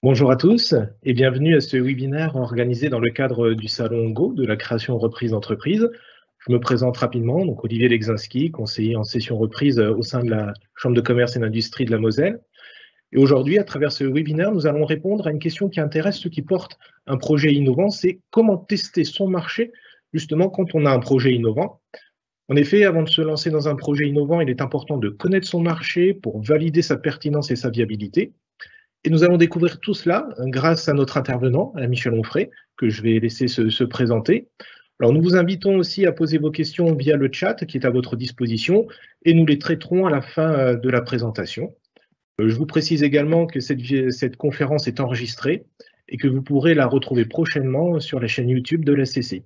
Bonjour à tous et bienvenue à ce webinaire organisé dans le cadre du Salon Go de la création reprise d'entreprise. Je me présente rapidement, donc Olivier Legzinski, conseiller en session reprise au sein de la Chambre de commerce et d'industrie de la Moselle. Et aujourd'hui, à travers ce webinaire, nous allons répondre à une question qui intéresse ceux qui portent un projet innovant, c'est comment tester son marché justement quand on a un projet innovant. En effet, avant de se lancer dans un projet innovant, il est important de connaître son marché pour valider sa pertinence et sa viabilité. Et nous allons découvrir tout cela grâce à notre intervenant, à Michel Onfray, que je vais laisser se présenter. Alors, nous vous invitons aussi à poser vos questions via le chat qui est à votre disposition et nous les traiterons à la fin de la présentation. Je vous précise également que cette conférence est enregistrée et que vous pourrez la retrouver prochainement sur la chaîne YouTube de l'ACC.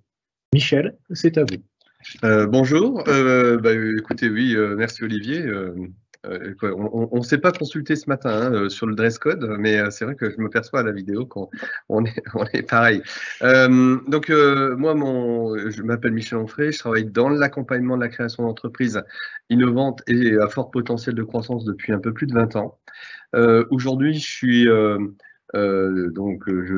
Michel, c'est à vous. Bonjour, écoutez, oui, merci Olivier. On ne s'est pas consulté ce matin sur le dress code, mais c'est vrai que je me perçois à la vidéo qu'on on est pareil. Moi, je m'appelle Michel Onfray, je travaille dans l'accompagnement de la création d'entreprises innovantes et à fort potentiel de croissance depuis un peu plus de 20 ans. Aujourd'hui, je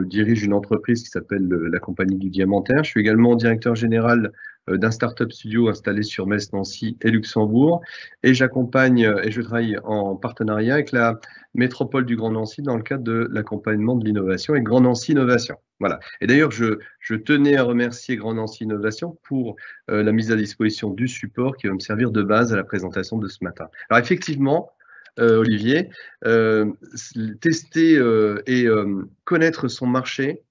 dirige une entreprise qui s'appelle la Compagnie du Diamantaire. Je suis également directeur général d'un startup studio installé sur Metz, Nancy et Luxembourg. Et j'accompagne et je travaille en partenariat avec la métropole du Grand Nancy dans le cadre de l'accompagnement de l'innovation et Grand Nancy Innovation. Voilà. Et d'ailleurs, je tenais à remercier Grand Nancy Innovation pour la mise à disposition du support qui va me servir de base à la présentation de ce matin. Alors effectivement, Olivier, tester et connaître son marché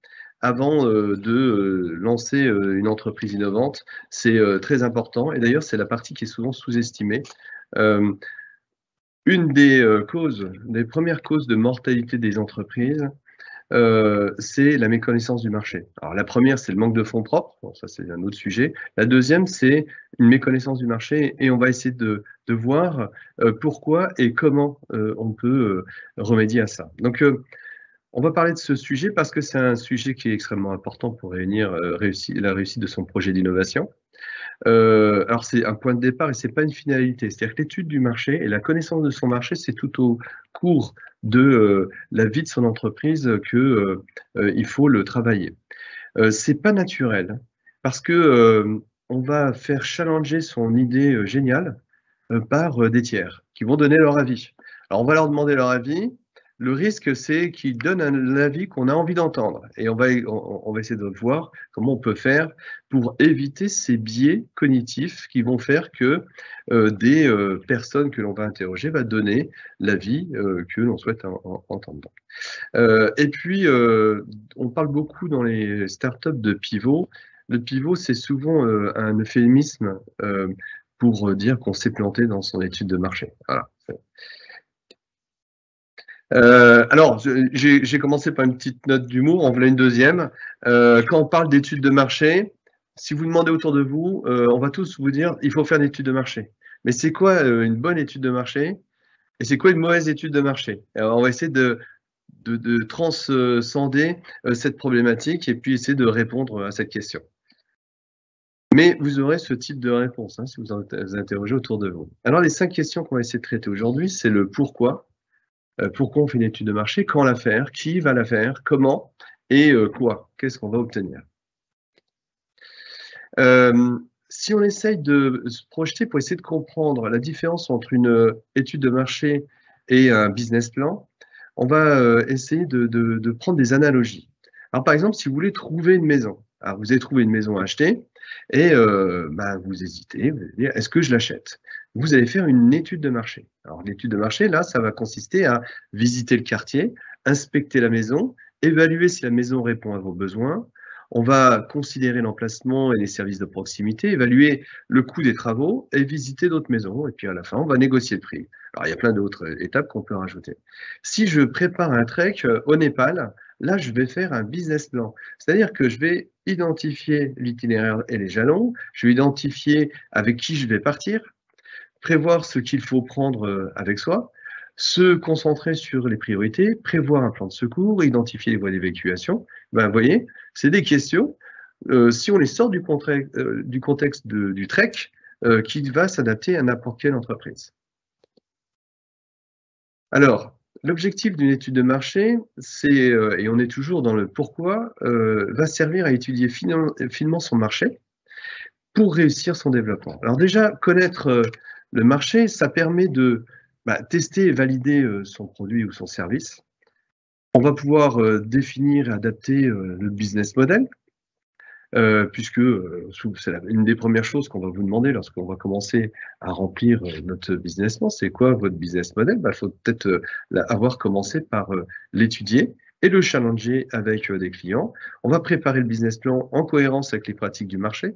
avant de lancer une entreprise innovante, c'est très important. Et d'ailleurs, c'est la partie qui est souvent sous-estimée. Une des premières causes de mortalité des entreprises, c'est la méconnaissance du marché. Alors la première, c'est le manque de fonds propres, bon, ça c'est un autre sujet. La deuxième, c'est une méconnaissance du marché et on va essayer de voir pourquoi et comment on peut remédier à ça. Donc on va parler de ce sujet parce que c'est un sujet qui est extrêmement important pour réunir la réussite de son projet d'innovation. Alors c'est un point de départ et c'est pas une finalité. C'est-à-dire que l'étude du marché et la connaissance de son marché, c'est tout au cours de la vie de son entreprise que il faut le travailler. C'est pas naturel parce que on va faire challenger son idée géniale par des tiers qui vont donner leur avis. Alors on va leur demander leur avis. Le risque, c'est qu'ils donnent un avis qu'on a envie d'entendre. Et on va essayer de voir comment on peut faire pour éviter ces biais cognitifs qui vont faire que des personnes que l'on va interroger va donner l'avis que l'on souhaite entendre. Et puis, on parle beaucoup dans les startups de pivot. Le pivot, c'est souvent un euphémisme pour dire qu'on s'est planté dans son étude de marché. Voilà. Alors, j'ai commencé par une petite note d'humour, en voilà une deuxième. Quand on parle d'études de marché, si vous demandez autour de vous, on va tous vous dire il faut faire une étude de marché. Mais c'est quoi une bonne étude de marché et c'est quoi une mauvaise étude de marché? Alors, on va essayer de transcender cette problématique et puis essayer de répondre à cette question. Mais vous aurez ce type de réponse si vous interrogez autour de vous. Alors, les 5 questions qu'on va essayer de traiter aujourd'hui, c'est le pourquoi. Pourquoi on fait une étude de marché, quand la faire, qui va la faire, comment et quoi, qu'est-ce qu'on va obtenir. Si on essaye de se projeter pour essayer de comprendre la différence entre une étude de marché et un business plan, on va essayer de prendre des analogies. Alors par exemple, si vous voulez trouver une maison, alors vous avez trouvé une maison à acheter et vous hésitez, vous allez dire est-ce que je l'achète? Vous allez faire une étude de marché. Alors l'étude de marché, là, ça va consister à visiter le quartier, inspecter la maison, évaluer si la maison répond à vos besoins. On va considérer l'emplacement et les services de proximité, évaluer le coût des travaux et visiter d'autres maisons. Et puis à la fin, on va négocier le prix. Alors il y a plein d'autres étapes qu'on peut rajouter. Si je prépare un trek au Népal, là, je vais faire un business plan. C'est-à-dire que je vais identifier l'itinéraire et les jalons, je vais identifier avec qui je vais partir, prévoir ce qu'il faut prendre avec soi, se concentrer sur les priorités, prévoir un plan de secours, identifier les voies d'évacuation. Vous voyez, c'est des questions, si on les sort du contexte du trek, qui va s'adapter à n'importe quelle entreprise. Alors, l'objectif d'une étude de marché, c'est, et on est toujours dans le pourquoi, va servir à étudier finement son marché pour réussir son développement. Alors déjà, connaître le marché, ça permet de tester et valider son produit ou son service. On va pouvoir définir et adapter le business model, puisque c'est une des premières choses qu'on va vous demander lorsqu'on va commencer à remplir notre business plan. C'est quoi votre business model? Il faut peut-être avoir commencé par l'étudier et le challenger avec des clients. On va préparer le business plan en cohérence avec les pratiques du marché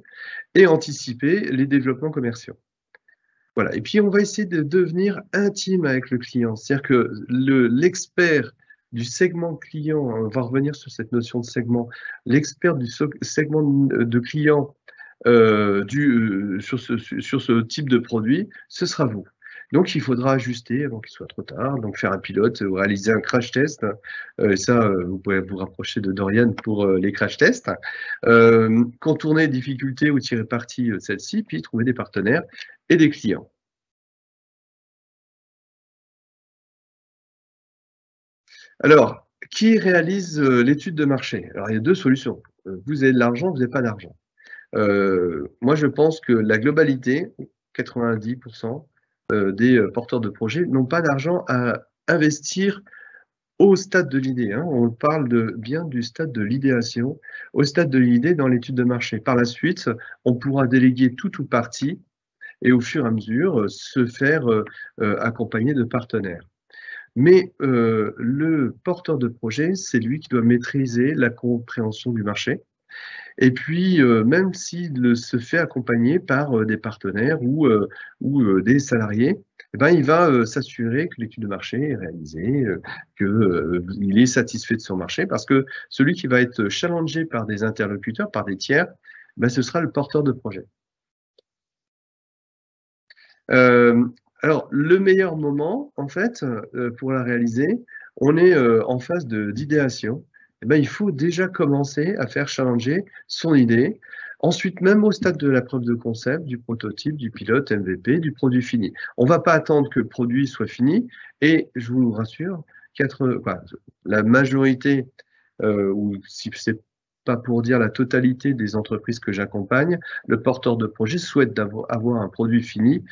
et anticiper les développements commerciaux. Voilà. Et puis, on va essayer de devenir intime avec le client. C'est-à-dire que l'expert du segment client, on va revenir sur cette notion de segment, l'expert du segment de client sur ce type de produit, ce sera vous. Donc, il faudra ajuster avant qu'il soit trop tard, donc faire un pilote ou réaliser un crash test. Vous pouvez vous rapprocher de Dorian pour les crash tests. Contourner les difficultés ou tirer parti de celles-ci, puis trouver des partenaires et des clients. Alors, qui réalise l'étude de marché? Alors, il y a deux solutions. Vous avez de l'argent, vous n'avez pas d'argent. Moi, je pense que la globalité, 90% des porteurs de projets n'ont pas d'argent à investir au stade de l'idée. On parle bien du stade de l'idéation, au stade de l'idée dans l'étude de marché. Par la suite, on pourra déléguer tout ou partie et au fur et à mesure se faire accompagner de partenaires. Mais le porteur de projet, c'est lui qui doit maîtriser la compréhension du marché. Et puis, même s'il se fait accompagner par des partenaires ou des salariés, il va s'assurer que l'étude de marché est réalisée, qu'il est satisfait de son marché, parce que celui qui va être challengé par des interlocuteurs, par des tiers, ce sera le porteur de projet. Alors, le meilleur moment, en fait, pour la réaliser, on est en phase d'idéation. Il faut déjà commencer à faire challenger son idée. Ensuite, même au stade de la preuve de concept, du prototype, du pilote, MVP, du produit fini. On ne va pas attendre que le produit soit fini. Et je vous rassure, la majorité, ou si c'est pas pour dire la totalité des entreprises que j'accompagne, le porteur de projet souhaite avoir un produit fini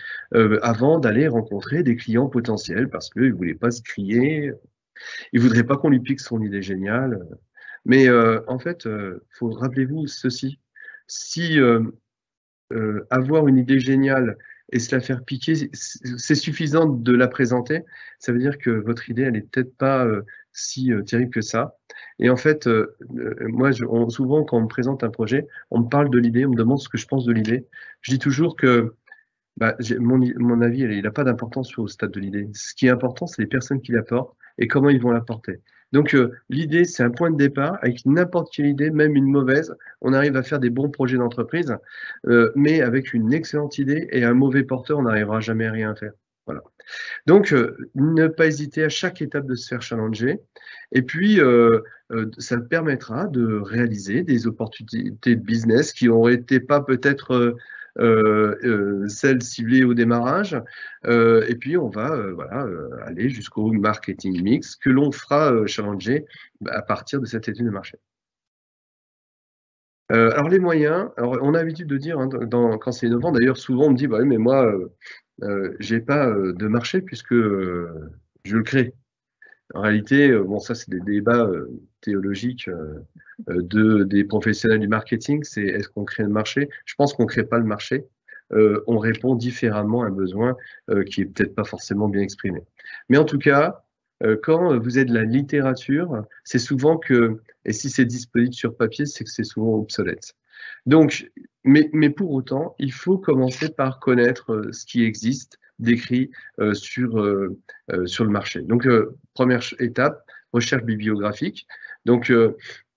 avant d'aller rencontrer des clients potentiels parce qu'il ne voulait pas se crier, il ne voudrait pas qu'on lui pique son idée géniale. Mais en fait, rappelez-vous ceci, si avoir une idée géniale et se la faire piquer, c'est suffisant de la présenter, ça veut dire que votre idée, elle n'est peut-être pas si terrible que ça. Et en fait, moi, souvent, quand on me présente un projet, on me parle de l'idée, on me demande ce que je pense de l'idée. Je dis toujours que mon avis, il n'a pas d'importance au stade de l'idée. Ce qui est important, c'est les personnes qui l'apportent et comment ils vont l'apporter. Donc, l'idée, c'est un point de départ. Avec n'importe quelle idée, même une mauvaise, on arrive à faire des bons projets d'entreprise. Mais avec une excellente idée et un mauvais porteur, on n'arrivera jamais à rien faire. Voilà. Donc, ne pas hésiter à chaque étape de se faire challenger. Et puis, ça permettra de réaliser des opportunités de business qui n'auraient été pas peut-être celles ciblées au démarrage. Et puis, on va aller jusqu'au marketing mix que l'on fera challenger à partir de cette étude de marché. Alors, les moyens, on a l'habitude de dire, quand c'est innovant, d'ailleurs, souvent on me dit, oui, mais moi, j'ai pas de marché puisque je le crée. En réalité, ça c'est des débats théologiques des professionnels du marketing, c'est est-ce qu'on crée le marché? Je pense qu'on ne crée pas le marché, on répond différemment à un besoin qui est peut-être pas forcément bien exprimé. Mais en tout cas, quand vous êtes de la littérature, c'est souvent que, et si c'est disponible sur papier, c'est que c'est souvent obsolète. Donc, mais pour autant, il faut commencer par connaître ce qui existe décrit sur le marché. Donc, première étape, recherche bibliographique. Donc,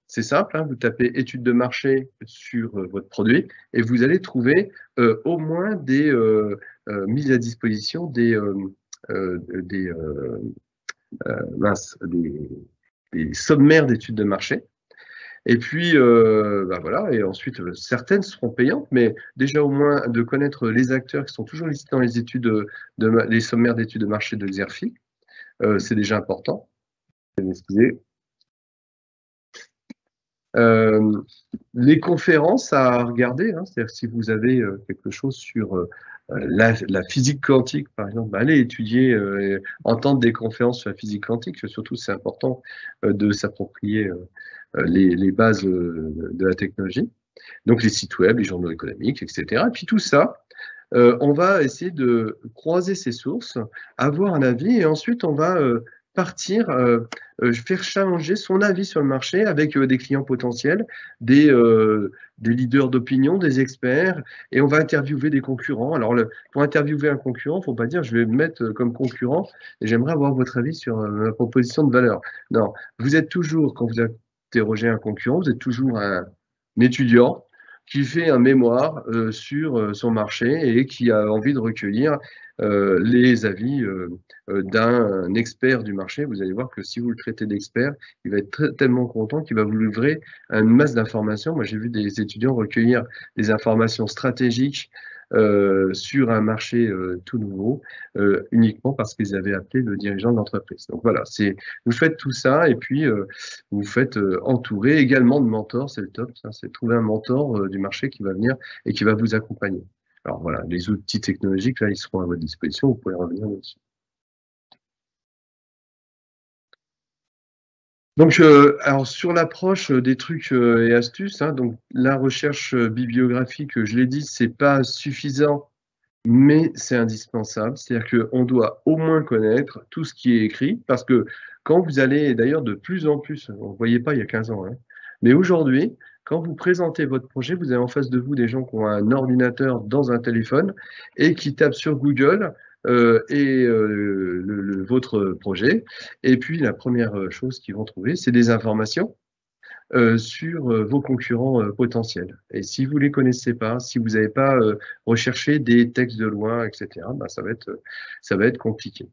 c'est simple, vous tapez étude de marché sur votre produit et vous allez trouver au moins des mises à disposition des sommaires d'études de marché. Et puis, voilà, et ensuite, certaines seront payantes, mais déjà au moins de connaître les acteurs qui sont toujours listés dans les études, les sommaires d'études de marché de Xerfi. c'est déjà important. Excusez. Les conférences à regarder, hein, c'est-à-dire si vous avez quelque chose sur la physique quantique, par exemple, allez étudier, entendre des conférences sur la physique quantique, surtout c'est important de s'approprier les bases de la technologie, donc les sites web, les journaux économiques, etc. Et puis tout ça, on va essayer de croiser ces sources, avoir un avis, et ensuite on va partir, faire challenger son avis sur le marché avec des clients potentiels, des leaders d'opinion, des experts, et on va interviewer des concurrents. Alors, pour interviewer un concurrent, il ne faut pas dire je vais me mettre comme concurrent et j'aimerais avoir votre avis sur ma proposition de valeur. Non, vous êtes toujours, quand vous interrogez un concurrent, vous êtes toujours un étudiant qui fait un mémoire sur son marché et qui a envie de recueillir les avis d'un expert du marché. Vous allez voir que si vous le traitez d'expert, il va être tellement content qu'il va vous livrer une masse d'informations. Moi, j'ai vu des étudiants recueillir des informations stratégiques sur un marché tout nouveau, uniquement parce qu'ils avaient appelé le dirigeant de l'entreprise. Donc voilà, vous faites tout ça et puis vous faites entourer également de mentors, c'est le top, c'est trouver un mentor du marché qui va venir et qui va vous accompagner. Alors voilà, les outils technologiques, là, ils seront à votre disposition, vous pouvez revenir dessus. Donc, alors sur l'approche des trucs et astuces, hein, donc la recherche bibliographique, je l'ai dit, c'est pas suffisant, mais c'est indispensable. C'est-à-dire qu'on doit au moins connaître tout ce qui est écrit, parce que quand vous allez, d'ailleurs de plus en plus, on ne voyait pas il y a 15 ans, hein, mais aujourd'hui, quand vous présentez votre projet, vous avez en face de vous des gens qui ont un ordinateur dans un téléphone et qui tapent sur Google votre projet. Et puis, la première chose qu'ils vont trouver, c'est des informations sur vos concurrents potentiels. Et si vous ne les connaissez pas, si vous n'avez pas recherché des textes de loi, etc., bah, ça va être compliqué.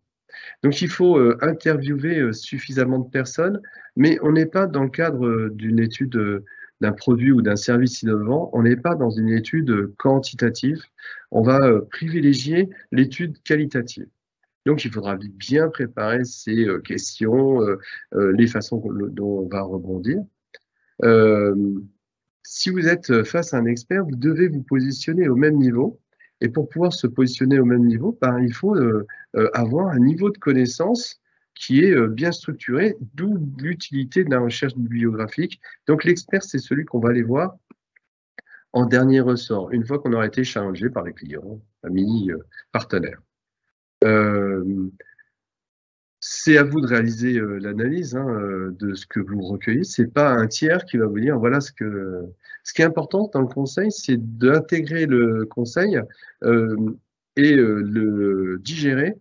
Donc, il faut interviewer suffisamment de personnes, mais on n'est pas dans le cadre d'une étude d'un produit ou d'un service innovant, on n'est pas dans une étude quantitative, on va privilégier l'étude qualitative. Donc, il faudra bien préparer ces questions, les façons dont on va rebondir. Si vous êtes face à un expert, vous devez vous positionner au même niveau. Et pour pouvoir se positionner au même niveau, ben, il faut avoir un niveau de connaissance qui est bien structuré, d'où l'utilité de la recherche bibliographique. Donc l'expert, c'est celui qu'on va aller voir en dernier ressort, une fois qu'on aura été challengé par les clients, amis, partenaires. C'est à vous de réaliser l'analyse de ce que vous recueillez. C'est pas un tiers qui va vous dire voilà ce que. Ce qui est important dans le conseil, c'est d'intégrer le conseil et le digérer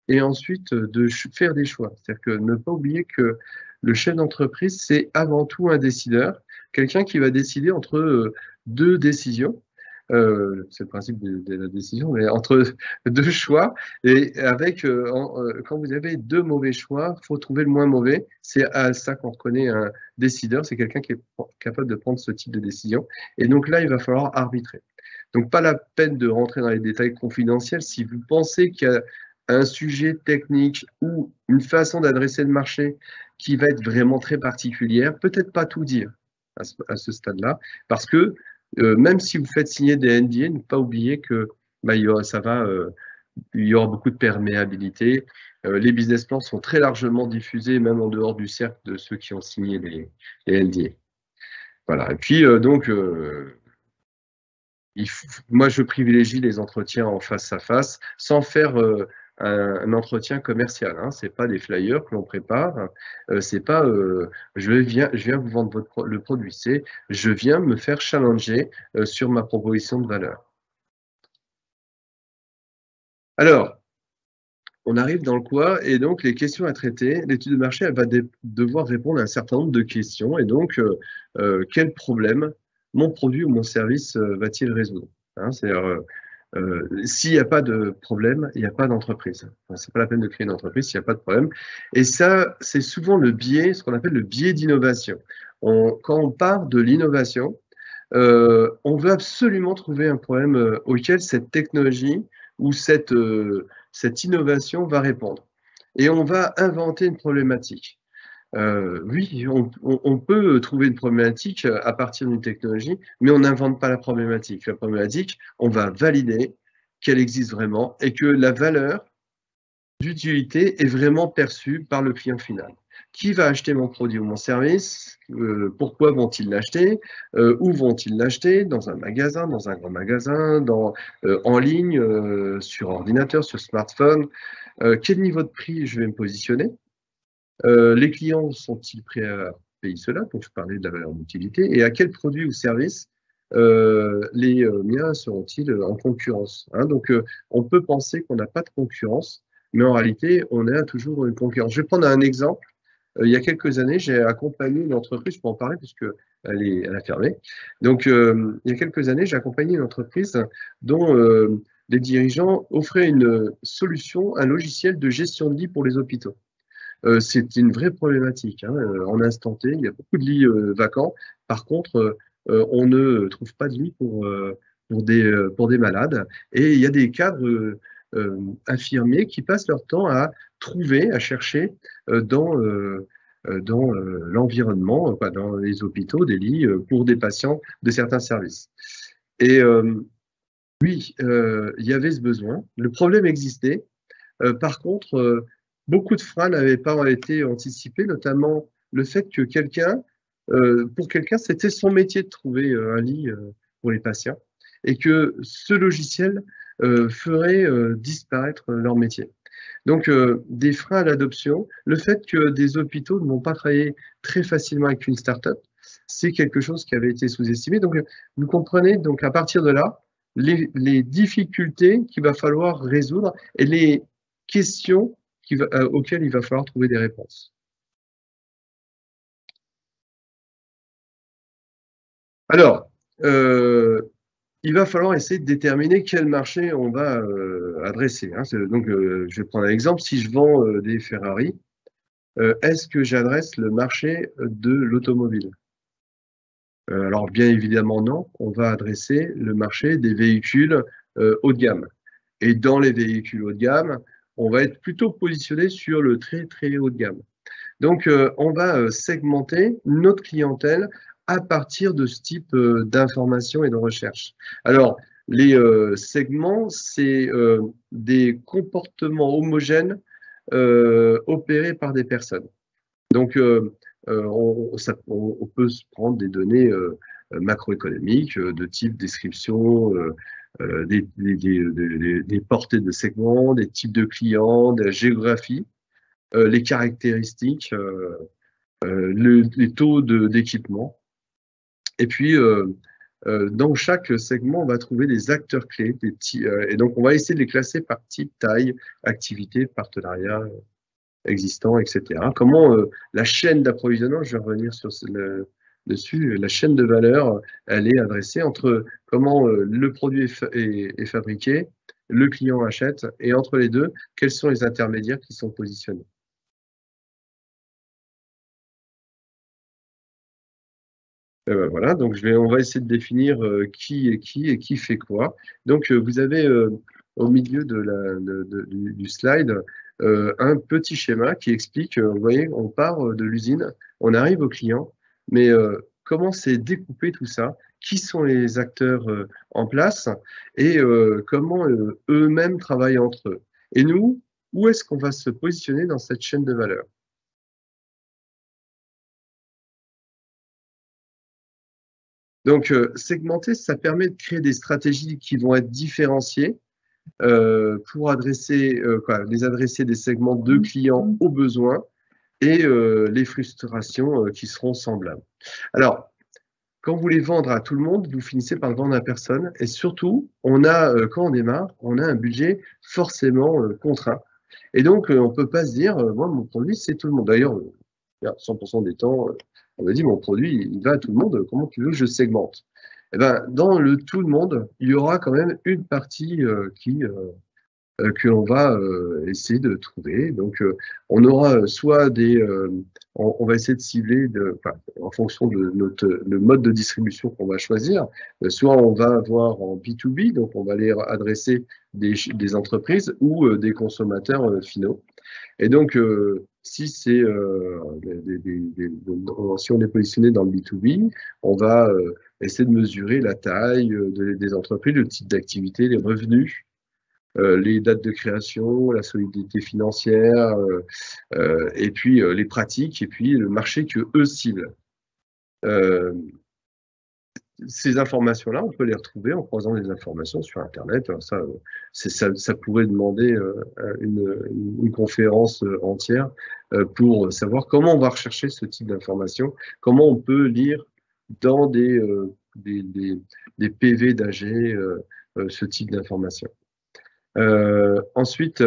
et ensuite de faire des choix. C'est-à-dire que ne pas oublier que le chef d'entreprise, c'est avant tout un décideur, quelqu'un qui va décider entre deux décisions. C'est le principe de la décision, mais entre deux choix, et avec, quand vous avez deux mauvais choix, il faut trouver le moins mauvais. C'est à ça qu'on reconnaît un décideur, c'est quelqu'un qui est capable de prendre ce type de décision. Et donc là, il va falloir arbitrer. Donc pas la peine de rentrer dans les détails confidentiels. Si vous pensez qu'il y a un sujet technique ou une façon d'adresser le marché qui va être vraiment très particulière, peut-être pas tout dire à ce stade-là, parce que même si vous faites signer des NDA, ne pas oublier que bah, il y aura beaucoup de perméabilité. Les business plans sont très largement diffusés, même en dehors du cercle de ceux qui ont signé les NDA. Voilà. Et puis, moi, je privilégie les entretiens en face à face, sans faire un entretien commercial. Hein. C'est pas des flyers que l'on prépare. C'est pas je viens vous vendre le produit. C'est je viens me faire challenger sur ma proposition de valeur. Alors, on arrive dans le quoi, et donc les questions à traiter. L'étude de marché, elle va devoir répondre à un certain nombre de questions. Et donc, quel problème mon produit ou mon service va-t-il résoudre, hein? C'est-à-dire, s'il n'y a pas de problème, il n'y a pas d'entreprise. Enfin, c'est pas la peine de créer une entreprise s'il n'y a pas de problème. Et ça, c'est souvent le biais, ce qu'on appelle le biais d'innovation. Quand on part de l'innovation, on veut absolument trouver un problème auquel cette technologie ou cette innovation va répondre. et on va inventer une problématique. Oui, on peut trouver une problématique à partir d'une technologie, mais on n'invente pas la problématique. La problématique, on va valider qu'elle existe vraiment et que la valeur d'utilité est vraiment perçue par le client final. Qui va acheter mon produit ou mon service? Pourquoi vont-ils l'acheter? Où vont-ils l'acheter? Dans un magasin, dans un grand magasin, en ligne, sur ordinateur, sur smartphone? Quel niveau de prix je vais me positionner? Les clients sont-ils prêts à payer cela? Donc, je parlais de la valeur d'utilité. Et à quel produit ou service les miens seront-ils en concurrence? Hein? Donc, on peut penser qu'on n'a pas de concurrence, mais en réalité, on a toujours une concurrence. Je vais prendre un exemple. Il y a quelques années, j'ai accompagné une entreprise, je peux en parler puisque elle a fermé. Donc, il y a quelques années, j'ai accompagné une entreprise dont les dirigeants offraient une solution, un logiciel de gestion de lits pour les hôpitaux. C'est une vraie problématique. Hein. En instant T, il y a beaucoup de lits vacants. Par contre, on ne trouve pas de lits pour des malades. Et il y a des cadres infirmiers qui passent leur temps à trouver, à chercher dans l'environnement, dans les hôpitaux, des lits pour des patients de certains services. Et oui, il y avait ce besoin. Le problème existait. Par contre, beaucoup de freins n'avaient pas été anticipés, notamment le fait que pour quelqu'un, c'était son métier de trouver un lit pour les patients et que ce logiciel ferait disparaître leur métier. Donc, des freins à l'adoption, le fait que des hôpitaux ne vont pas travailler très facilement avec une start-up, c'est quelque chose qui avait été sous-estimé. Donc, vous comprenez, donc à partir de là, les difficultés qu'il va falloir résoudre et les questions auxquelles il va falloir trouver des réponses. Alors, il va falloir essayer de déterminer quel marché on va adresser. Hein. Donc, je vais prendre un exemple. Si je vends des Ferrari, est-ce que j'adresse le marché de l'automobile? Alors, bien évidemment, non. On va adresser le marché des véhicules haut de gamme. Et dans les véhicules haut de gamme, on va être plutôt positionné sur le très, très haut de gamme. Donc, on va segmenter notre clientèle à partir de ce type d'information et de recherche. Alors, les segments, c'est des comportements homogènes opérés par des personnes. Donc, on peut se prendre des données macroéconomiques de type description, des portées de segments, des types de clients, de la géographie, les caractéristiques, les taux d'équipement. Et puis, dans chaque segment, on va trouver des acteurs clés. Et donc, on va essayer de les classer par type, taille, activité, partenariat existant, etc. Comment la chaîne d'approvisionnement, je vais revenir dessus, la chaîne de valeur, elle est adressée entre comment le produit est fabriqué, le client achète, et entre les deux, quels sont les intermédiaires qui sont positionnés. Et ben voilà, donc on va essayer de définir qui est qui et qui fait quoi. Donc vous avez au milieu du slide un petit schéma qui explique, vous voyez, on part de l'usine, on arrive au client, mais comment c'est découpé tout ça, qui sont les acteurs en place et comment eux-mêmes travaillent entre eux. Et nous, où est-ce qu'on va se positionner dans cette chaîne de valeur? Donc, segmenter, ça permet de créer des stratégies qui vont être différenciées pour les adresser des segments de clients aux besoins et les frustrations qui seront semblables. Alors, quand vous voulez vendre à tout le monde, vous finissez par le vendre à personne. Et surtout, quand on démarre, on a un budget forcément contraint. Et donc, on ne peut pas se dire, moi, mon produit, c'est tout le monde. D'ailleurs, 100% des temps, on me dit, mon produit, il va à tout le monde, comment tu veux que je segmente? Eh ben, dans le tout le monde, il y aura quand même une partie qui que l'on va essayer de trouver. Donc, on aura soit on va essayer de cibler en fonction de le mode de distribution qu'on va choisir. Soit on va avoir en B2B, donc on va aller adresser des entreprises ou des consommateurs finaux. Et donc, si si on est positionné dans le B2B, on va essayer de mesurer la taille des entreprises, le type d'activité, les revenus, les dates de création, la solidité financière, et puis les pratiques, et puis le marché que eux ciblent. Ces informations-là, on peut les retrouver en croisant les informations sur Internet. Alors ça pourrait demander une conférence entière pour savoir comment on va rechercher ce type d'informations, comment on peut lire dans des PV d'AG ce type d'informations. Ensuite,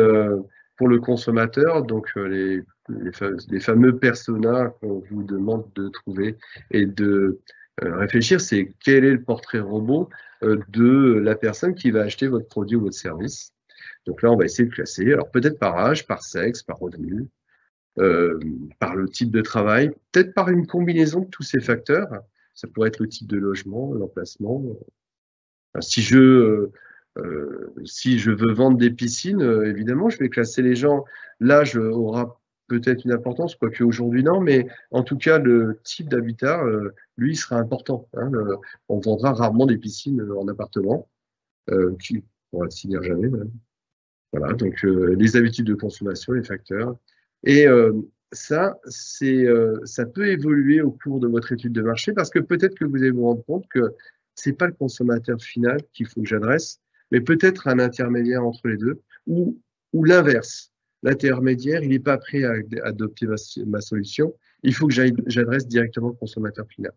pour le consommateur, donc les fameux personas qu'on vous demande de trouver et de réfléchir, c'est quel est le portrait robot de la personne qui va acheter votre produit ou votre service. Donc là, on va essayer de classer, alors peut-être par âge, par sexe, par revenu, par le type de travail, peut-être par une combinaison de tous ces facteurs. Ça pourrait être le type de logement, l'emplacement. Si je veux vendre des piscines, évidemment, je vais classer les gens. L'âge aura peut-être une importance, quoique aujourd'hui non, mais en tout cas, le type d'habitat, lui, sera important. Hein. On vendra rarement des piscines en appartement, on va le finir jamais. Même. Voilà, donc les habitudes de consommation, les facteurs. Et ça peut évoluer au cours de votre étude de marché parce que peut-être que vous allez vous rendre compte que c'est pas le consommateur final qu'il faut que j'adresse, mais peut-être un intermédiaire entre les deux ou l'inverse. L'intermédiaire, il n'est pas prêt à adopter ma solution. Il faut que j'adresse directement le consommateur final.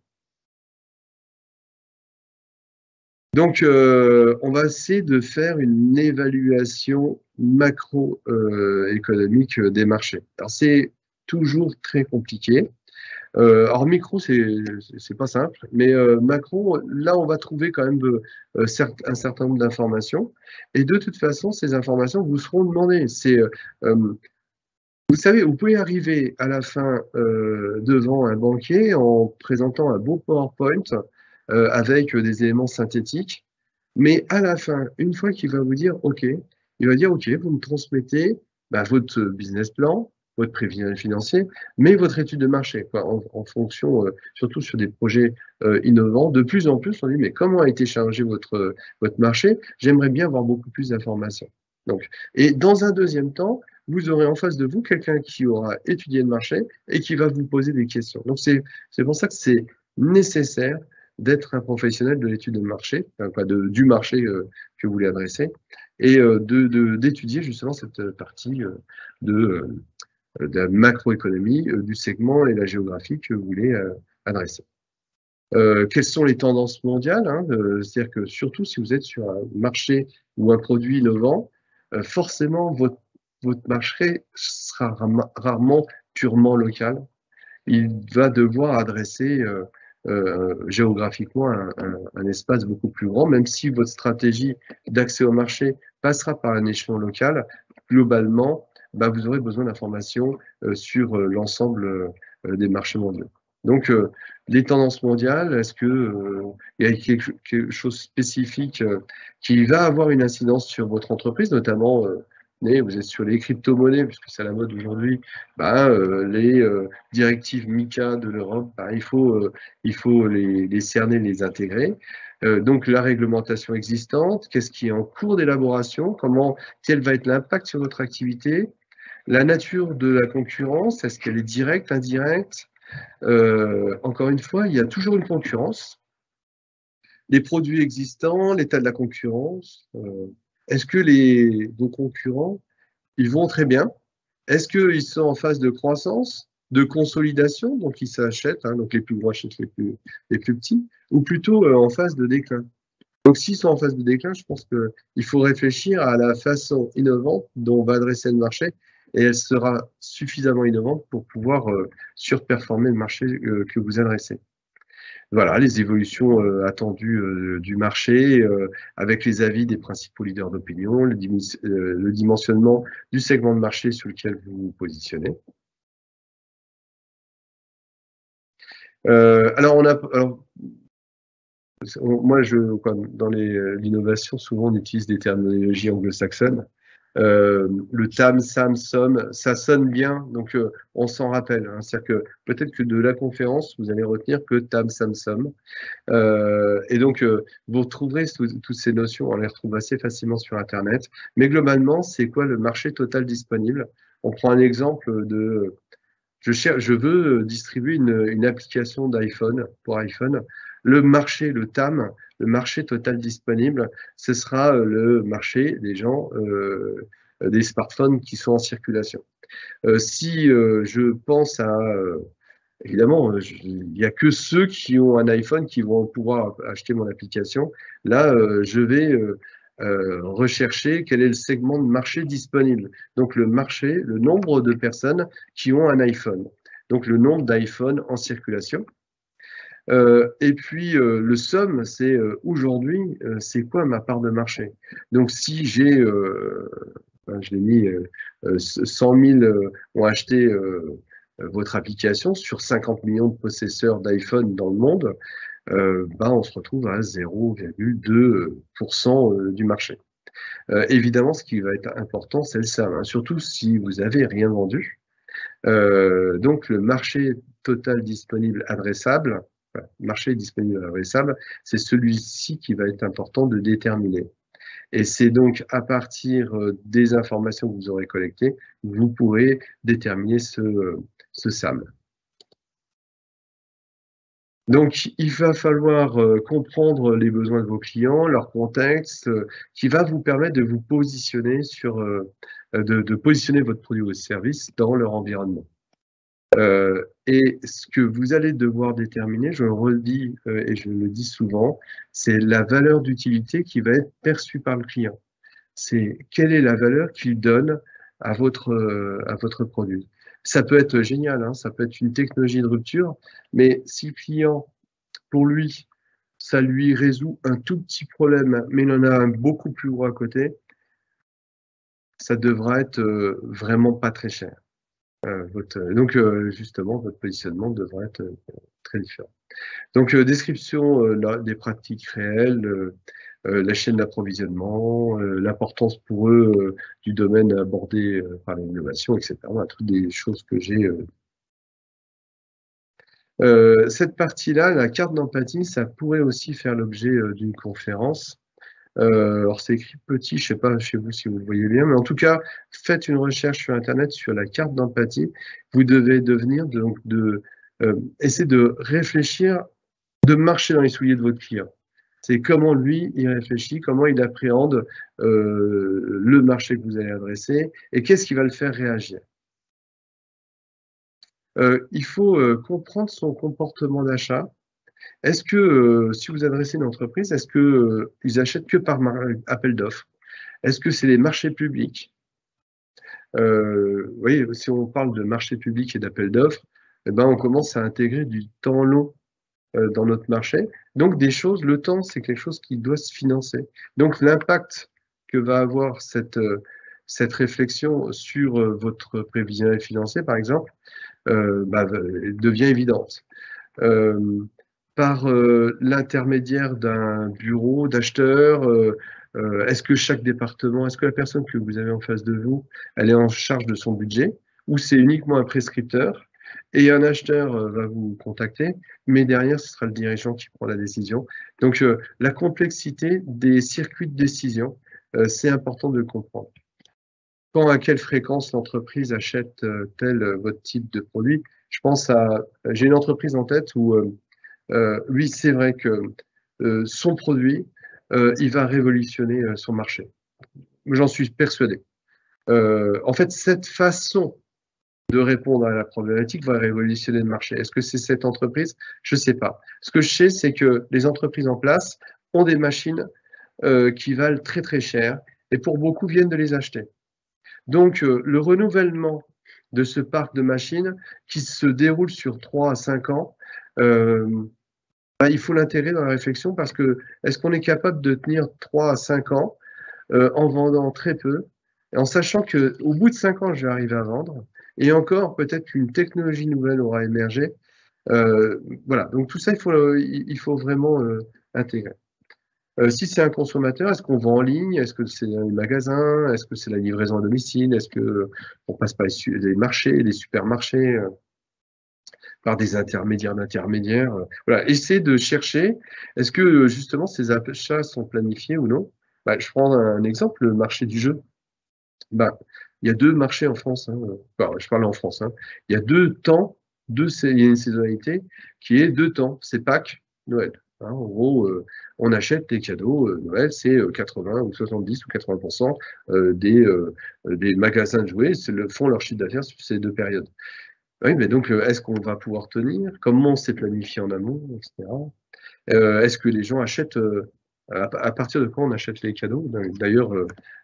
Donc, on va essayer de faire une évaluation macroéconomique des marchés. Alors, c'est toujours très compliqué. Alors, micro, c'est pas simple, mais macro, là, on va trouver quand même un certain nombre d'informations. Et de toute façon, ces informations vous seront demandées. Vous savez, vous pouvez arriver à la fin devant un banquier en présentant un beau PowerPoint avec des éléments synthétiques. Mais à la fin, une fois qu'il va vous dire OK, il va dire OK, vous me transmettez votre business plan, votre prévisionnel financier, mais votre étude de marché, quoi, en fonction, surtout sur des projets innovants. De plus en plus, on dit mais comment a été chargé votre marché? J'aimerais bien avoir beaucoup plus d'informations. Donc, et dans un deuxième temps, vous aurez en face de vous quelqu'un qui aura étudié le marché et qui va vous poser des questions. Donc, c'est pour ça que c'est nécessaire d'être un professionnel de l'étude de marché, du marché que vous voulez adresser, et d'étudier justement cette partie de la macroéconomie du segment et la géographie que vous voulez adresser. Quelles sont les tendances mondiales, hein, c'est-à-dire que surtout si vous êtes sur un marché ou un produit innovant, forcément votre marché sera rarement purement local. Il va devoir adresser géographiquement un espace beaucoup plus grand, même si votre stratégie d'accès au marché passera par un échelon local, globalement, vous aurez besoin d'informations sur l'ensemble des marchés mondiaux. Donc, les tendances mondiales, est-ce que il y a quelque chose spécifique qui va avoir une incidence sur votre entreprise, notamment vous êtes sur les crypto-monnaies, puisque c'est la mode aujourd'hui, les directives MiCA de l'Europe, il faut les cerner, les intégrer. Donc la réglementation existante, qu'est-ce qui est en cours d'élaboration, quel va être l'impact sur votre activité, la nature de la concurrence, est-ce qu'elle est directe, indirecte? Encore une fois, il y a toujours une concurrence. Les produits existants, l'état de la concurrence. Est-ce que vos concurrents, ils vont très bien? Est-ce qu'ils sont en phase de croissance, de consolidation, donc ils s'achètent, hein, donc les plus gros achètent les plus petits, ou plutôt en phase de déclin? Donc s'ils sont en phase de déclin, je pense qu'il faut réfléchir à la façon innovante dont on va adresser le marché, et elle sera suffisamment innovante pour pouvoir surperformer le marché que vous adressez. Voilà, les évolutions attendues du marché, avec les avis des principaux leaders d'opinion, le dimensionnement du segment de marché sur lequel vous vous positionnez. Moi, dans l'innovation, souvent on utilise des terminologies anglo-saxonnes. Le TAM, SAM, SOM, ça sonne bien, donc on s'en rappelle. Hein. C'est-à-dire que peut-être que de la conférence, vous allez retenir que TAM, SAM, SOM. Et donc, vous retrouverez toutes ces notions, on les retrouve assez facilement sur Internet. Mais globalement, c'est quoi le marché total disponible? On prend un exemple de... Je veux distribuer une application d'iPhone pour iPhone. Le marché, le TAM, le marché total disponible, ce sera le marché des gens, des smartphones qui sont en circulation. Si je pense à évidemment, il n'y a que ceux qui ont un iPhone qui vont pouvoir acheter mon application. Là, je vais rechercher quel est le segment de marché disponible. Donc le marché, le nombre de personnes qui ont un iPhone. Donc le nombre d'iPhone en circulation. Et puis le SOM, c'est aujourd'hui, c'est quoi ma part de marché? Donc si j'ai, je l'ai mis, 100 000 ont acheté votre application sur 50 millions de possesseurs d'iPhone dans le monde, on se retrouve à 0,2% du marché. Évidemment, ce qui va être important, c'est le SAM, hein, surtout si vous n'avez rien vendu. Donc, le marché total disponible adressable, marché disponible adressable, c'est celui-ci qui va être important de déterminer. Et c'est donc à partir des informations que vous aurez collectées, vous pourrez déterminer ce SAM. Donc, il va falloir comprendre les besoins de vos clients, leur contexte, qui va vous permettre de vous positionner de positionner votre produit ou service dans leur environnement. Et ce que vous allez devoir déterminer, je le redis et je le dis souvent, c'est la valeur d'utilité qui va être perçue par le client. C'est quelle est la valeur qu'il donne à votre produit. Ça peut être génial, hein, ça peut être une technologie de rupture, mais si le client, pour lui, ça lui résout un tout petit problème, mais il en a un beaucoup plus gros à côté, ça devra être vraiment pas très cher. Donc, justement, votre positionnement devra être très différent. Donc, description des pratiques réelles, la chaîne d'approvisionnement, l'importance pour eux du domaine abordé par l'innovation, etc. Toutes des choses que j'ai. Cette partie-là, la carte d'empathie, ça pourrait aussi faire l'objet d'une conférence. Alors c'est écrit petit, je ne sais pas chez vous si vous le voyez bien, mais en tout cas, faites une recherche sur Internet sur la carte d'empathie. Vous devez essayer de réfléchir, de marcher dans les souliers de votre client. C'est comment lui, il réfléchit, comment il appréhende le marché que vous allez adresser et qu'est-ce qui va le faire réagir. Il faut comprendre son comportement d'achat. Est-ce que, si vous adressez une entreprise, est-ce qu'ils achètent que par appel d'offres? Est-ce que c'est les marchés publics? Vous voyez, si on parle de marché public et d'appel d'offres, on commence à intégrer du temps long dans notre marché. Donc, le temps, c'est quelque chose qui doit se financer. Donc, l'impact que va avoir cette réflexion sur votre prévisionnel financier, par exemple, devient évidente. Par l'intermédiaire d'un bureau d'acheteurs, est-ce que chaque département, est-ce que la personne que vous avez en face de vous, elle est en charge de son budget, ou c'est uniquement un prescripteur et un acheteur va vous contacter, mais derrière, ce sera le dirigeant qui prend la décision. Donc, la complexité des circuits de décision, c'est important de le comprendre. Quand, à quelle fréquence l'entreprise achète votre type de produit? J'ai une entreprise en tête où oui, c'est vrai que son produit, il va révolutionner son marché. J'en suis persuadé. En fait, cette façon de répondre à la problématique va révolutionner le marché. Est-ce que c'est cette entreprise? Je ne sais pas. Ce que je sais, c'est que les entreprises en place ont des machines qui valent très très cher et pour beaucoup viennent de les acheter. Donc, le renouvellement de ce parc de machines qui se déroule sur 3 à 5 ans, il faut l'intégrer dans la réflexion parce que est-ce qu'on est capable de tenir 3 à 5 ans en vendant très peu, et en sachant qu'au bout de 5 ans, je vais arriver à vendre, et encore, peut-être qu'une technologie nouvelle aura émergé. Voilà, donc tout ça, il faut vraiment intégrer. Si c'est un consommateur, est-ce qu'on vend en ligne? Est-ce que c'est un magasin? Est-ce que c'est la livraison à domicile? Est-ce qu'on passe par les marchés, les supermarchés, par des intermédiaires d'intermédiaires? Voilà, essayer de chercher, est-ce que justement ces achats sont planifiés ou non? Je prends un exemple, le marché du jeu. Il y a 2 marchés en France, hein, je parle en France, hein. Il y a 2 temps, il y a une saisonnalité qui est 2 temps, c'est Pâques, Noël. Hein, en gros, on achète des cadeaux, Noël, c'est 80 ou 70 ou 80% des magasins de jouets font leur chiffre d'affaires sur ces 2 périodes. Oui, mais donc, est-ce qu'on va pouvoir tenir? Comment c'est planifié en amont, etc. Est-ce que les gens achètent à partir de quand on achète les cadeaux? D'ailleurs,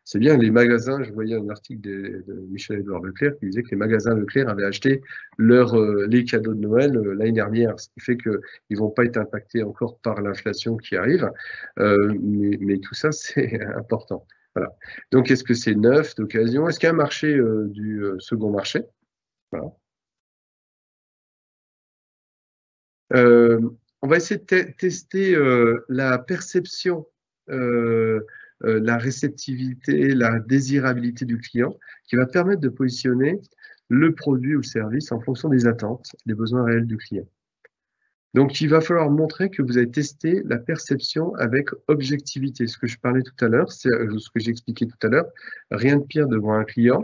c'est bien, les magasins, je voyais un article de Michel-Édouard Leclerc qui disait que les magasins Leclerc avaient acheté les cadeaux de Noël l'année dernière, ce qui fait qu'ils ne vont pas être impactés encore par l'inflation qui arrive, mais tout ça, c'est important. Voilà. Donc, est-ce que c'est neuf, d'occasion? Est-ce qu'il y a un marché du second marché? Voilà. On va essayer de tester la perception, la réceptivité, la désirabilité du client, qui va permettre de positionner le produit ou le service en fonction des attentes, des besoins réels du client. Donc, il va falloir montrer que vous avez testé la perception avec objectivité. Ce que je parlais tout à l'heure, c'est ce que j'expliquais tout à l'heure. Rien de pire devant un client.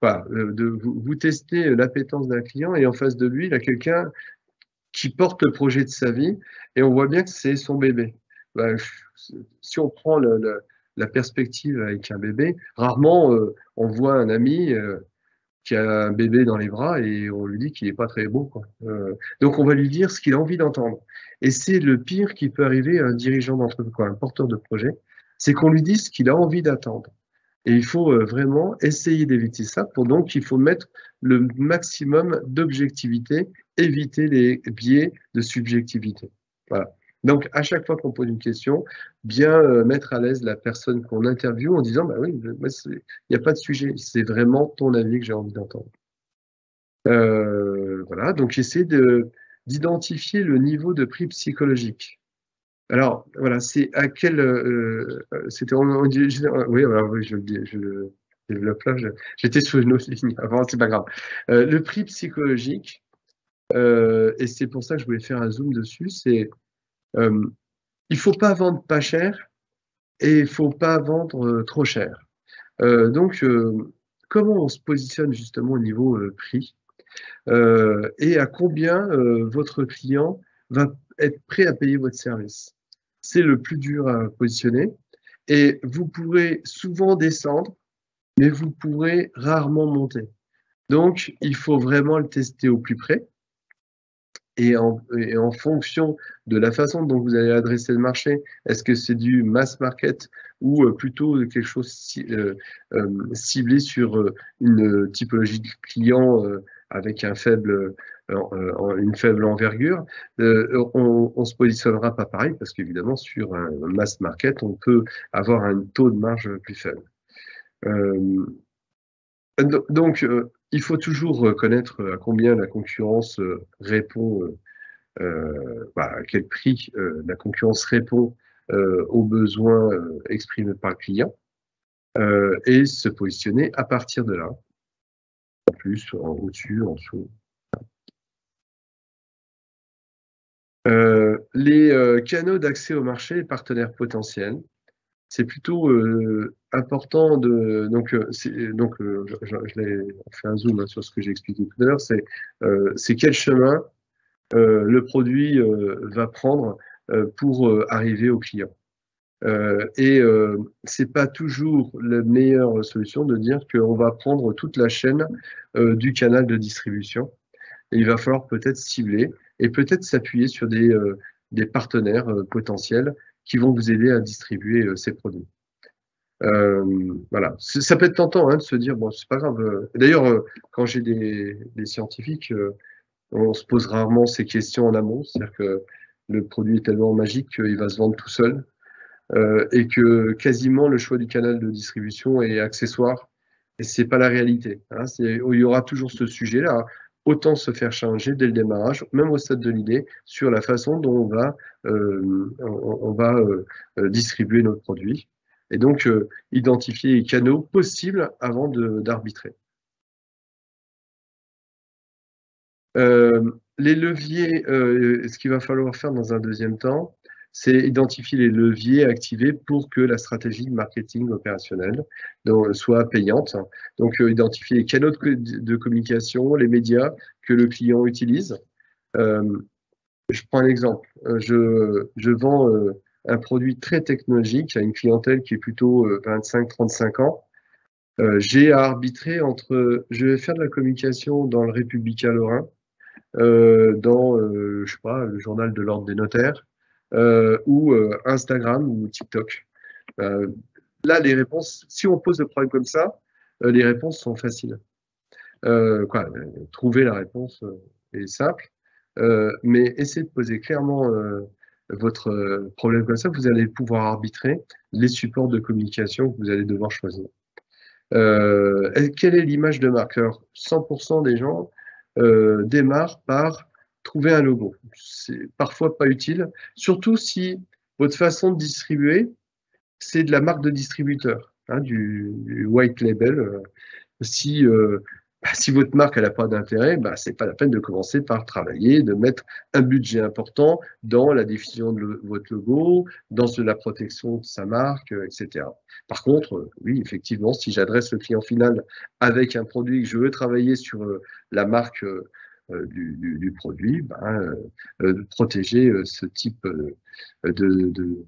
Voilà, vous testez l'appétence d'un client et en face de lui, il y a quelqu'un qui porte le projet de sa vie, et on voit bien que c'est son bébé. Si on prend la perspective avec un bébé, rarement on voit un ami qui a un bébé dans les bras et on lui dit qu'il n'est pas très beau, quoi. Donc on va lui dire ce qu'il a envie d'entendre. Et c'est le pire qui peut arriver à un dirigeant d'entreprise, un porteur de projet, c'est qu'on lui dise ce qu'il a envie d'attendre. Et il faut vraiment essayer d'éviter ça. Donc, il faut mettre le maximum d'objectivité, éviter les biais de subjectivité. Voilà. Donc, à chaque fois qu'on pose une question, bien mettre à l'aise la personne qu'on interviewe en disant, bah oui, il n'y a pas de sujet, c'est vraiment ton avis que j'ai envie d'entendre. Voilà, donc essayer d'identifier le niveau de prix psychologique. Alors, voilà, c'est à quel. C'était. Oui, alors, oui, je le développe là. J'étais sur une autre ligne avant, c'est pas grave. Le prix psychologique, et c'est pour ça que je voulais faire un zoom dessus, c'est. Il faut pas vendre pas cher et il faut pas vendre trop cher. Donc, comment on se positionne justement au niveau prix et à combien votre client va être prêt à payer votre service? C'est le plus dur à positionner. Et vous pourrez souvent descendre, mais vous pourrez rarement monter. Donc, il faut vraiment le tester au plus près. Et en fonction de la façon dont vous allez adresser le marché, est-ce que c'est du mass market ou plutôt quelque chose ciblé sur une typologie de client avec une faible envergure, on se positionnera pas pareil parce qu'évidemment sur un mass market, on peut avoir un taux de marge plus faible. Donc, il faut toujours connaître à combien la concurrence répond, à quel prix la concurrence répond aux besoins exprimés par le client et se positionner à partir de là, en plus, au-dessus, en dessous. Les canaux d'accès au marché et partenaires potentiels, c'est plutôt important de. Donc, je l'ai fait un zoom sur ce que j'ai expliqué tout à l'heure. C'est quel chemin le produit va prendre pour arriver au client. Et c'est pas toujours la meilleure solution de dire qu'on va prendre toute la chaîne du canal de distribution. Et il va falloir peut-être cibler et peut-être s'appuyer sur des partenaires potentiels qui vont vous aider à distribuer ces produits. Voilà, ça peut être tentant de se dire, bon, c'est pas grave. D'ailleurs, quand j'ai des scientifiques, on se pose rarement ces questions en amont, c'est-à-dire que le produit est tellement magique qu'il va se vendre tout seul, et que quasiment le choix du canal de distribution est accessoire, et c'est pas la réalité, hein. Il y aura toujours ce sujet-là. Autant se faire challenger dès le démarrage, même au stade de l'idée, sur la façon dont on va distribuer notre produit. Et donc, identifier les canaux possibles avant d'arbitrer. Les leviers, ce qu'il va falloir faire dans un deuxième temps, c'est identifier les leviers activés pour que la stratégie de marketing opérationnel soit payante. Donc, identifier les canaux de communication, les médias que le client utilise. Je prends un exemple. Je vends un produit très technologique à une clientèle qui est plutôt 25-35 ans. J'ai à arbitrer entre, je vais faire de la communication dans le Républicain Lorrain, dans, je sais pas, le journal de l'Ordre des notaires, ou Instagram ou TikTok. Là, les réponses, si on pose le problème comme ça, les réponses sont faciles. Trouver la réponse est simple, mais essayez de poser clairement votre problème comme ça, vous allez pouvoir arbitrer les supports de communication que vous allez devoir choisir. Quelle est l'image de marque? Alors, 100% des gens démarrent par trouver un logo. C'est parfois pas utile, surtout si votre façon de distribuer, c'est de la marque de distributeur, hein, du white label. Si votre marque n'a pas d'intérêt, c'est pas la peine de commencer par travailler, de mettre un budget important dans la définition de votre logo, dans la protection de sa marque, etc. Par contre, oui, effectivement, si j'adresse le client final avec un produit que je veux travailler sur la marque du produit, protéger ce type de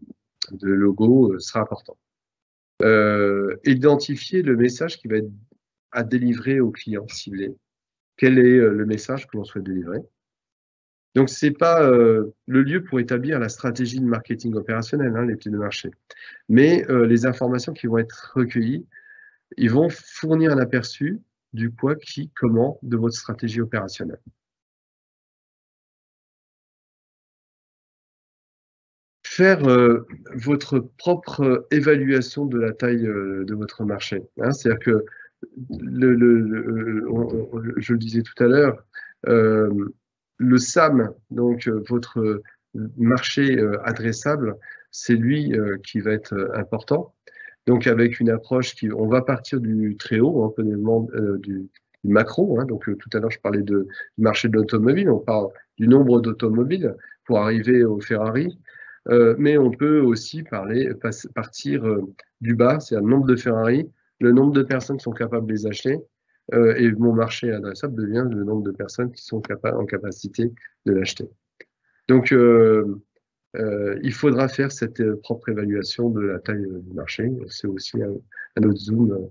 logo sera important. Identifier le message qui va être à délivrer au client ciblé. Quel est le message que l'on souhaite délivrer? Donc, ce n'est pas le lieu pour établir la stratégie de marketing opérationnel, hein, l'étude de marché. Mais les informations qui vont être recueillies, ils vont fournir un aperçu du quoi, qui, comment de votre stratégie opérationnelle. Faire votre propre évaluation de la taille de votre marché, hein, c'est-à-dire que je le disais tout à l'heure, le SAM, donc votre marché adressable, c'est lui qui va être important. Donc avec une approche on va partir du très haut, hein, du macro, hein, donc tout à l'heure je parlais du marché de l'automobile, on parle du nombre d'automobiles pour arriver au Ferrari, mais on peut aussi partir du bas, c'est-à-dire le nombre de Ferrari, le nombre de personnes qui sont capables de les acheter, et mon marché adressable devient le nombre de personnes qui sont en capacité de l'acheter. Donc, il faudra faire cette propre évaluation de la taille du marché. C'est aussi un autre zoom,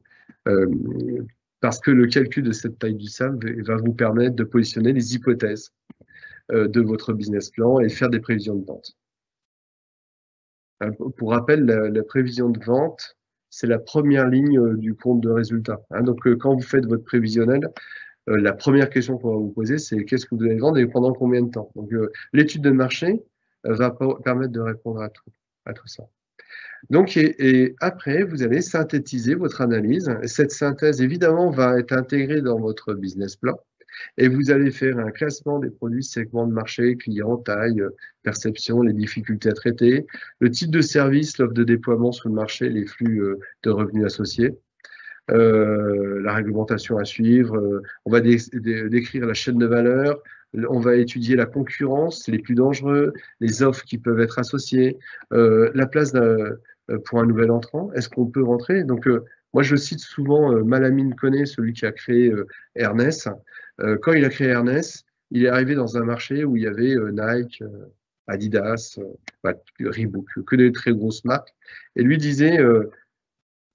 parce que le calcul de cette taille du SAM va vous permettre de positionner les hypothèses de votre business plan et faire des prévisions de vente. Pour rappel, la prévision de vente, c'est la première ligne du compte de résultat. Hein. Donc, quand vous faites votre prévisionnel, la première question qu'on va vous poser, c'est qu'est-ce que vous allez vendre et pendant combien de temps? Donc, l'étude de marché va permettre de répondre à tout ça. Donc, et après, vous allez synthétiser votre analyse. Cette synthèse, évidemment, va être intégrée dans votre business plan. Et vous allez faire un classement des produits, segments de marché, clients, taille, perception, les difficultés à traiter, le type de service, l'offre de déploiement sur le marché, les flux de revenus associés, la réglementation à suivre. On va décrire la chaîne de valeur, on va étudier la concurrence, les plus dangereux, les offres qui peuvent être associées, la place pour un nouvel entrant. Est-ce qu'on peut rentrer? Donc, moi, je cite souvent Malamine Koné, celui qui a créé Ernest. Quand il a créé Ernest, il est arrivé dans un marché où il y avait Nike, Adidas, Reebok, que des très grosses marques. Et lui disait,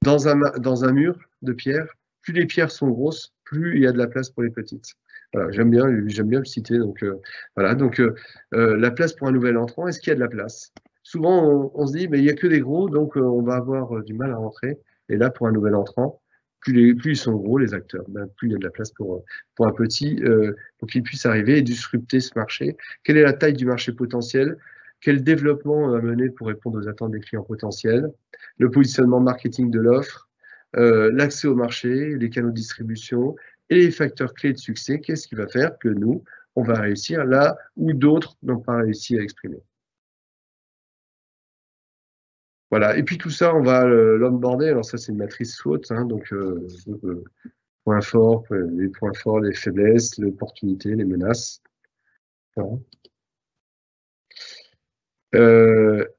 dans un mur de pierre, plus les pierres sont grosses, plus il y a de la place pour les petites. Voilà, j'aime bien le citer. Donc, voilà. Donc, la place pour un nouvel entrant, est-ce qu'il y a de la place? Souvent, on se dit, mais il n'y a que des gros, donc on va avoir du mal à rentrer. Et là, pour un nouvel entrant, plus ils sont gros, les acteurs, plus il y a de la place pour un petit, pour qu'il puisse arriver et disrupter ce marché. Quelle est la taille du marché potentiel? quel développement mener pour répondre aux attentes des clients potentiels, le positionnement marketing de l'offre, l'accès au marché, les canaux de distribution et les facteurs clés de succès. Qu'est-ce qui va faire que nous, on va réussir là où d'autres n'ont pas réussi à exprimer. Voilà, et puis tout ça, on va l'onboarder. Alors ça, c'est une matrice SWOT, hein, donc points forts, les faiblesses, les opportunités, les menaces. Voilà.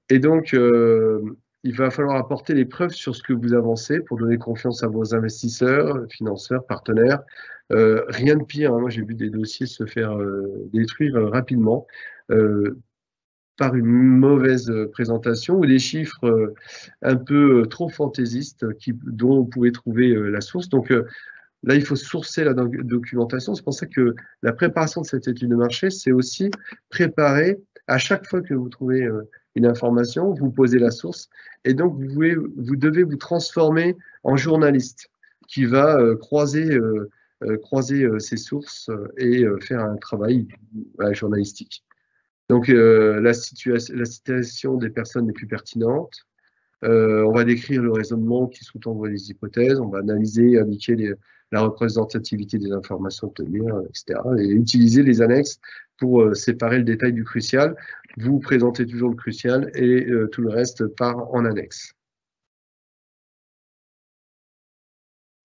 Et donc, il va falloir apporter les preuves sur ce que vous avancez pour donner confiance à vos investisseurs, financeurs, partenaires. Rien de pire, hein. Moi j'ai vu des dossiers se faire détruire rapidement par une mauvaise présentation ou des chiffres un peu trop fantaisistes dont vous pouvez trouver la source. Donc là, il faut sourcer la documentation. C'est pour ça que la préparation de cette étude de marché, c'est aussi préparer à chaque fois que vous trouvez une information, vous posez la source, et donc vous devez vous transformer en journaliste qui va croiser ces sources et faire un travail journalistique. Donc la situation des personnes les plus pertinentes. On va décrire le raisonnement qui sous-tend les hypothèses, on va analyser et indiquer la représentativité des informations obtenues, etc. Et utiliser les annexes pour séparer le détail du crucial. Vous présentez toujours le crucial et tout le reste part en annexe.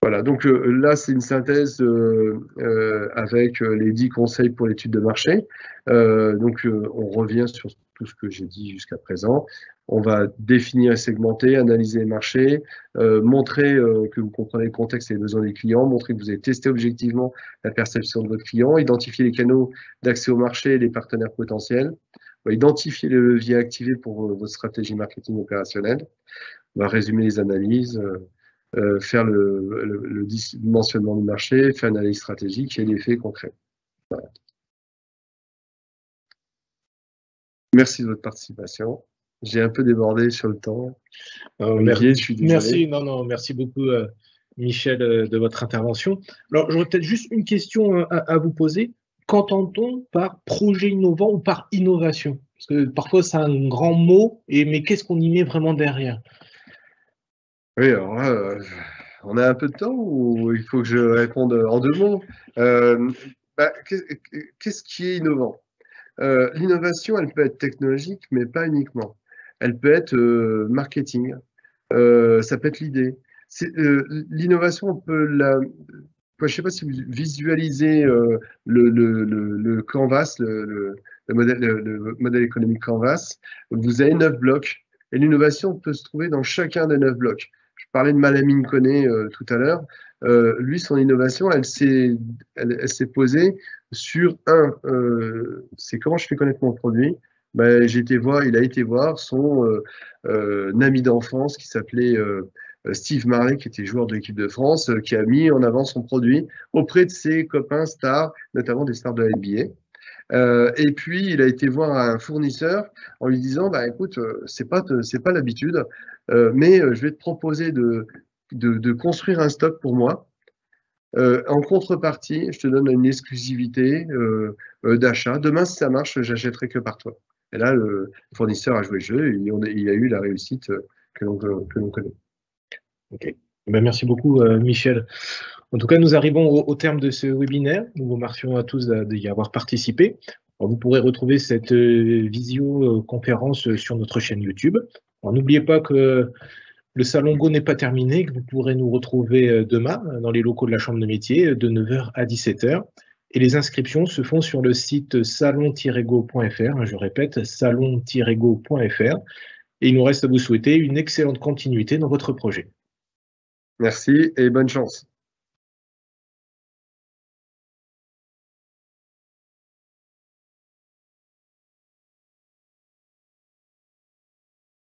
Voilà, donc là, c'est une synthèse avec les 10 conseils pour l'étude de marché. Donc, on revient sur tout ce que j'ai dit jusqu'à présent. On va définir et segmenter, analyser les marchés, montrer que vous comprenez le contexte et les besoins des clients, montrer que vous avez testé objectivement la perception de votre client, identifier les canaux d'accès au marché et les partenaires potentiels, on va identifier les leviers activés pour votre stratégie marketing opérationnelle, on va résumer les analyses, faire le dimensionnement du marché, faire une analyse stratégique et l'effet concret. Voilà. Merci de votre participation. J'ai un peu débordé sur le temps. Olivier, je suis désolé. Merci beaucoup, Michel, de votre intervention. Alors, j'aurais peut-être juste une question à vous poser. Qu'entend-on par projet innovant ou par innovation? Parce que parfois, c'est un grand mot, mais qu'est-ce qu'on y met vraiment derrière? Oui, alors là, on a un peu de temps ou il faut que je réponde en 2 mots? Qu'est-ce qui est innovant? L'innovation, elle peut être technologique, mais pas uniquement. Elle peut être marketing, ça peut être l'idée. L'innovation, on peut la... Je ne sais pas si vous visualisez le Canvas, le modèle économique Canvas. Vous avez 9 blocs et l'innovation peut se trouver dans chacun des 9 blocs. Je parlais de Malamine Koné tout à l'heure. Lui, son innovation, elle s'est posée sur c'est comment je fais connaître mon produit. Ben, il a été voir son ami d'enfance qui s'appelait Steve Marley, qui était joueur de l'équipe de France, qui a mis en avant son produit auprès de ses copains stars, notamment des stars de la NBA. Et puis, il a été voir un fournisseur en lui disant, bah, écoute, c'est pas l'habitude, mais je vais te proposer de construire un stock pour moi. En contrepartie, je te donne une exclusivité d'achat. Demain, si ça marche, j'achèterai que par toi. Et là, le fournisseur a joué le jeu et il a eu la réussite que l'on connaît. Ok. Ben, merci beaucoup, Michel. En tout cas, nous arrivons au terme de ce webinaire. Nous vous remercions à tous d'y avoir participé. Alors, vous pourrez retrouver cette visioconférence sur notre chaîne YouTube. N'oubliez pas que le Salon Go n'est pas terminé, que vous pourrez nous retrouver demain dans les locaux de la Chambre de métier de 9h à 17h. Et les inscriptions se font sur le site salon-go.fr. Je répète, salon-go.fr. Et il nous reste à vous souhaiter une excellente continuité dans votre projet. Merci et bonne chance.